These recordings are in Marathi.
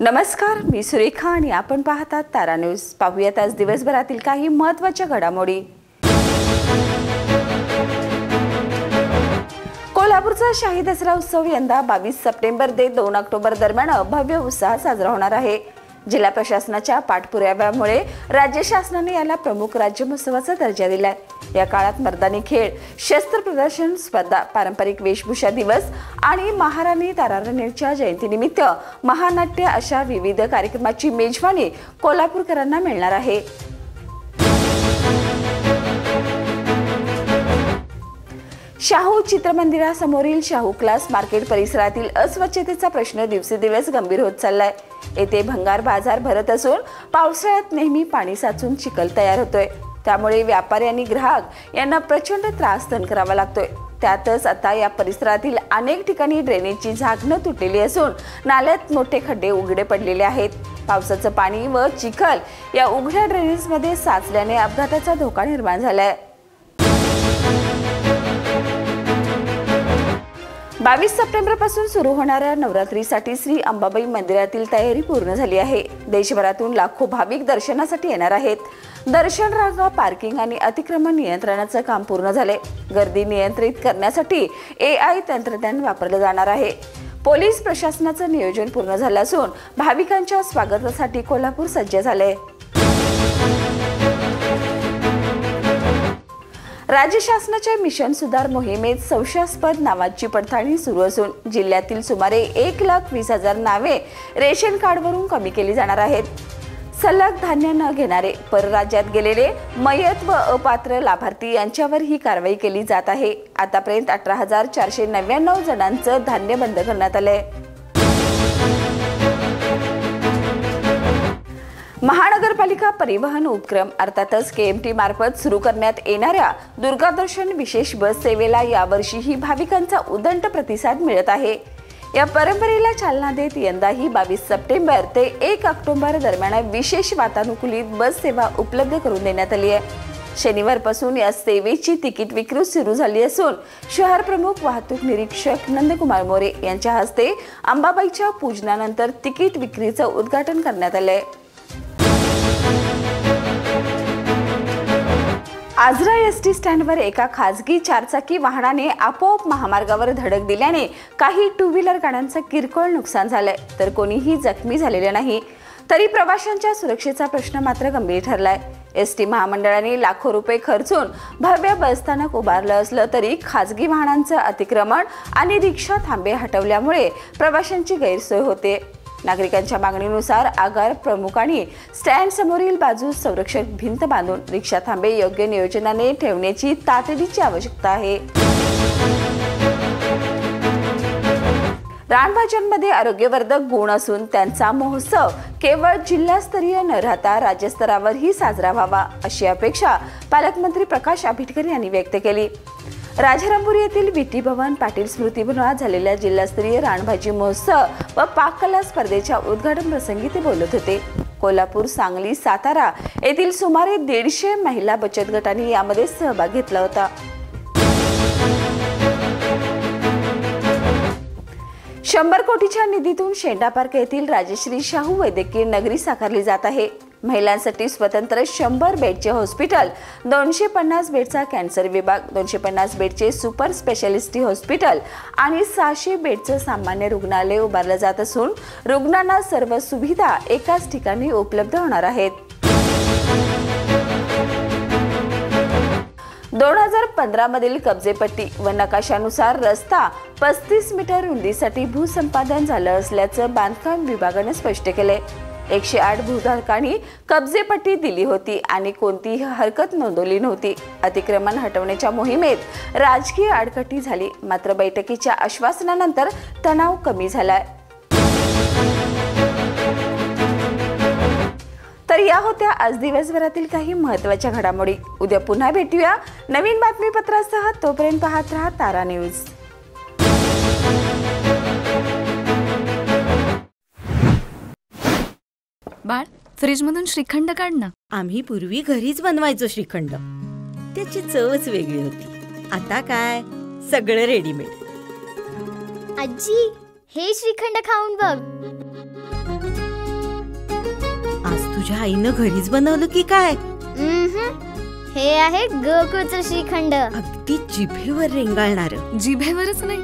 नमस्कार, मी सुरेखा आणि आपण पाहतात तारा न्यूज। पाहूयात आज दिवसभरातील काही महत्त्वाच्या घडामोडी। कोल्हापूरचा शाही दसरा उत्सव यंदा 22 सप्टेंबर ते 2 ऑक्टोबर दरम्यान भव्य उत्साहात साजरा होणार आहे। जिल्हा प्रशासनाच्या पाठपुराव्यामुळे राज्य शासनाने याला प्रमुख राज्य महोत्सवाचा दर्जा दिलाय। या काळात मर्दानी खेळ, शस्त्र प्रदर्शन स्पर्धा, पारंपरिक वेशभूषा दिवस आणि महाराणी ताराराणीच्या जयंतीनिमित्त महानाट्य अशा विविध कार्यक्रमाची मेजवानी कोल्हापूरकरांना मिळणार आहे। शाहू चित्रमंदिरासमोरील शाहू क्लास मार्केट परिसरातील अस्वच्छतेचा प्रश्न दिवसेदिवस गंभीर होत चाललाय। येथे भंगार बाजार भरत असून पावसाळ्यात नेहमी पाणी साचून चिखल तयार होतोय। त्यामुळे व्यापारी आणि ग्राहक यांना प्रचंड त्रास सहन करावा लागतोय। त्यातच आता या परिसरातील अनेक ठिकाणी ड्रेनेजची झाकणं तुटलेली असून नाल्यात मोठे खड्डे उघडे पडलेले आहेत। पावसाचं पाणी व चिखल या उघड्या ड्रेनेजमध्ये साचल्याने अपघाताचा धोका निर्माण झालाय। 22 सप्टेंबर पासून सुरू होणाऱ्या नवरात्रीसाठी श्री अंबाबाई मंदिरातील तयारी पूर्ण झाली आहे। देशभरातून लाखो भाविक दर्शनासाठी येणार आहेत। दर्शन रांगा, पार्किंग आणि अतिक्रमण नियंत्रणाचं काम पूर्ण झाले। गर्दी नियंत्रित करण्यासाठी AI तंत्रज्ञान वापरलं जाणार आहे। पोलीस प्रशासनाचं नियोजन पूर्ण झालं असून भाविकांच्या स्वागतासाठी कोल्हापूर सज्ज झाले। राज्य शासनाच्या मिशन सुधार मोहिमेत संशयास्पद नावाची पडताळणी सुरू असून जिल्ह्यातील सुमारे 1,20,000 नावे रेशन कार्डवरून कमी केली जाणार आहेत। सलग धान्य न घेणारे, परराज्यात गेलेले, मयत व अपात्र लाभार्थी यांच्यावर ही कारवाई केली जात आहे। आतापर्यंत 18,499 जणांचं धान्य बंद करण्यात आलंय। महानगरपालिका परिवहन उपक्रम अर्थातच KMT मार्फत सुरू करण्यात येणाऱ्या दुर्गादर्शन विशेष बस सेवेला यावर्षीही भाविकांचा उदंड प्रतिसाद मिळत आहे। या परंपरेला चालना देत यंदाही 22 सप्टेंबर ते 1 ऑक्टोबर दरम्यान विशेष वातानुकूलित बस सेवा उपलब्ध करून देण्यात आली आहे। शनिवारपासून या सेवेची तिकीट विक्री सुरू झाली असून शहर प्रमुख वाहतूक निरीक्षक नंदकुमार मोरे यांच्या हस्ते अंबाबाईच्या पूजनानंतर तिकीट विक्रीचं उद्घाटन करण्यात आलंय। आजरा ST स्टँडवर एका खासगी चारचाकी वाहनाने आपोआप महामार्गावर धडक दिल्याने काही टू व्हीलर गाड्यांचं किरकोळ नुकसान झालंय, तर कोणीही जखमी झालेले नाही। तरी प्रवाशांच्या सुरक्षेचा प्रश्न मात्र गंभीर ठरलाय। ST महामंडळाने लाखो रुपये खर्चून भव्य बसस्थानक उभारलं असलं तरी खासगी वाहनांचं अतिक्रमण आणि रिक्षा थांबे हटवल्यामुळे प्रवाशांची गैरसोय होते। नागरिकांच्या मागणीनुसार आगार प्रमुखांनी स्टँड समोरील बाजूस संरक्षक भिंत बांधून रिक्षा थांबे योग्य नियोजनाने ठेवण्याची तातडीची आवश्यकता आहे। रानभाज्यांमध्ये आरोग्यवर्धक गुण असून त्यांचा महोत्सव केवळ जिल्हास्तरीय न राहता राज्यस्तरावरही साजरा व्हावा अशी अपेक्षा पालकमंत्री प्रकाश आंबेडकर यांनी व्यक्त केली। राजारामपुरी येथील VT भवन पाटील स्मृतिभवनात झालेल्या जिल्हास्तरीय रानभाजी महोत्सव व पाककला स्पर्धेच्या उद्घाटन प्रसंगी ते बोलत होते। कोल्हापूर, सांगली, सातारा येथील सुमारे 150 महिला बचत गटांनी यामध्ये सहभाग घेतला होता। 100 कोटीच्या निधीतून शेंडा पार्क येथील राजश्री शाहू वैद्यकीय नगरी साकारली जात आहे। महिलांसाठी स्वतंत्र 100 बेडचे हॉस्पिटल, 250 बेडचा कॅन्सर विभाग, 250 बेडचे सुपर स्पेशालिटी हॉस्पिटल आणि 600 बेडचं सामान्य रुग्णालय उभारलं जात असून रुग्णांना सर्व सुविधा एकाच ठिकाणी उपलब्ध होणार आहेत। 2015 मधील कब्जेपट्टी व नकाशानुसार रस्ता 35 मीटर रुंदीसाठी भूसंपादन झालं असल्याचं बांधकाम विभागाने स्पष्ट केलंय। 108 भूधारकांनी कब्जेपट्टी दिली होती आणि कोणतीही हरकत नोंदवली नव्हती। अतिक्रमण हटवण्याच्या मोहिमेत राजकीय आडकाठी झाली, मात्र बैठकीच्या आश्वासनानंतर तणाव कमी झालाय। तर या होत्या आज दिवसभरातील काही महत्त्वाच्या घडामोडी। उद्या पुन्हा भेटूया नवीन बातमीपत्रासह। तोपर्यंत पाहत रहा तारा न्यूज। बाळ, फ्रीजमधून श्रीखंड काढ ना। आम्ही पूर्वी घरीच बनवायचो श्रीखंड, त्याची चवच वेगळी होती। आता काय सगळं रेडीमेड। आजी, हे श्रीखंड खाऊन बघ। तुझ्या आईनं घरीच बनवलं की काय? हे आहे गोकुळचं श्रीखंड. अगदी जिभेवर रेंगाळणार. जिभेवरच नाही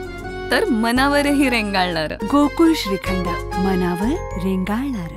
तर मनावरही रेंगाळणार. गोकुळ श्रीखंड, मनावर रेंगाळणार.